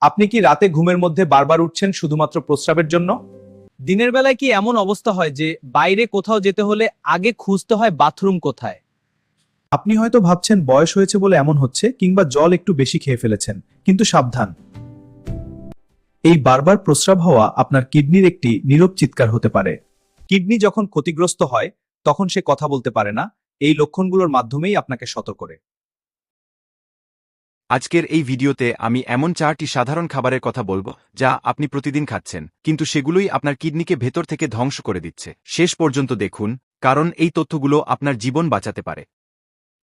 আপনি কি রাতে ঘুমের মধ্যে বারবার উঠছেন শুধুমাত্র প্রস্রাবের জন্য? দিনের বেলায় কি এমন অবস্থা হয় যে বাইরে কোথাও যেতে হলে আগে খুঁজতে হয় বাথরুম কোথায়? আপনি হয়তো ভাবছেন বয়স হয়েছে বলে এমন হচ্ছে, কিংবা জল একটু বেশি খেয়ে ফেলেছেন। কিন্তু সাবধান, এই বারবার প্রস্রাব হওয়া আপনার কিডনির একটি নীরব চিৎকার হতে পারে। কিডনি যখন ক্ষতিগ্রস্ত হয় তখন সে কথা বলতে পারে না। এই লক্ষণগুলোর মাধ্যমেই আপনাকে সতর্ক করে। আজকের এই ভিডিওতে আমি এমন 4টি সাধারণ খাবারের কথা বলবো যা আপনি প্রতিদিন খাচ্ছেন, কিন্তু সেগুলোই আপনার কিডনিকে ভেতর থেকে ধ্বংস করে দিচ্ছে। শেষ পর্যন্ত দেখুন, কারণ এই তথ্যগুলো আপনার জীবন বাঁচাতে পারে।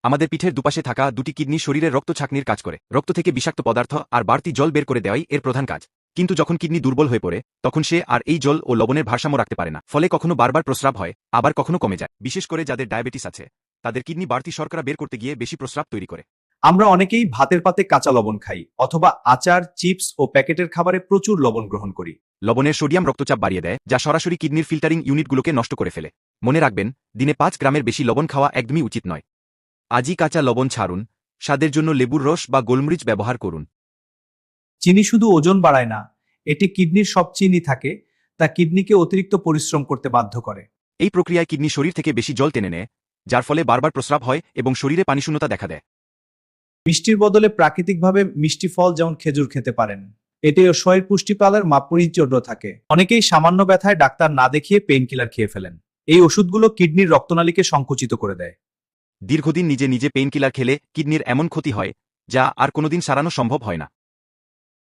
আমাদের পিঠের দুপাশে থাকা দুটি কিডনি শরীরের রক্ত ছাঁকনির কাজ করে। রক্ত থেকে বিষাক্ত পদার্থ আর বাড়তি জল বের করে দেওয়াই এর প্রধান কাজ। কিন্তু যখন কিডনি দুর্বল হয়ে পড়ে, তখন সে আর এই জল ও লবণের ভারসাম্য রাখতে পারে না। ফলে কখনো বারবার প্রস্রাব হয়, আবার কখনো কমে যায়। বিশেষ করে যাদের ডায়াবেটিস আছে, তাদের কিডনি বাড়তি শর্করা বের করতে গিয়ে বেশি প্রস্রাব তৈরি করে। আমরা অনেকেই ভাতের পাতে কাঁচা লবণ খাই, অথবা আচার, চিপস ও প্যাকেটের খাবারে প্রচুর লবণ গ্রহণ করি। লবণের সোডিয়াম রক্তচাপ বাড়িয়ে দেয়, যা সরাসরি কিডনির ফিল্টারিং ইউনিটগুলোকে নষ্ট করে ফেলে। মনে রাখবেন, দিনে 5 গ্রামের বেশি লবণ খাওয়া একদমই উচিত নয়। আজই কাঁচা লবণ ছাড়ুন, স্বাদের জন্য লেবুর রস বা গোলমরিচ ব্যবহার করুন। চিনি শুধু ওজন বাড়ায় না, এটি কিডনির সব চিনি থাকে, তা কিডনিকে অতিরিক্ত পরিশ্রম করতে বাধ্য করে। এই প্রক্রিয়ায় কিডনি শরীর থেকে বেশি জল টেনে নেয়, যার ফলে বারবার প্রস্রাব হয় এবং শরীরে পানিশূন্যতা দেখা দেয়। মিষ্টির বদলে প্রাকৃতিকভাবে মিষ্টি ফল যেমন খেজুর খেতে পারেন। এতে শরীর পুষ্টিপালের মাপরিচর্য থাকে। অনেকেই সামান্য ব্যথায় ডাক্তার না দেখিয়ে পেইন কিলার খেয়ে ফেলেন। এই ওষুধগুলো কিডনির রক্তনালীকে সংকুচিত করে দেয়। দীর্ঘদিন নিজে নিজে পেইন কিলার খেলে কিডনির এমন ক্ষতি হয় যা আর কোনোদিন সারানো সম্ভব হয় না।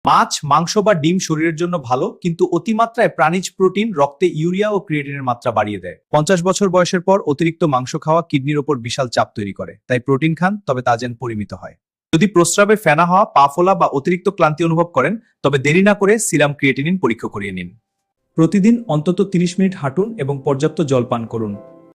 মাছ, মাংস বা ডিম শরীরের জন্য ভালো, কিন্তু অতিমাত্রায় প্রাণীজ প্রোটিন রক্তে ইউরিয়া ও ক্রিয়েটিনের মাত্রা বাড়িয়ে দেয়। 50 বছর বয়সের পর অতিরিক্ত মাংস খাওয়া কিডনির ওপর বিশাল চাপ তৈরি করে। তাই প্রোটিন খান, তবে তা যেন পরিমিত হয়। যদি প্রস্রাবে ফেনা হওয়া, পা ফোলা বা অতিরিক্ত ক্লান্তি অনুভব করেন, তবে দেরি না করে সিরাম ক্রিয়েটিনিন পরীক্ষা করিয়ে নিন। প্রতিদিন অন্তত 30 মিনিট হাঁটুন এবং পর্যাপ্ত জল পান করুন।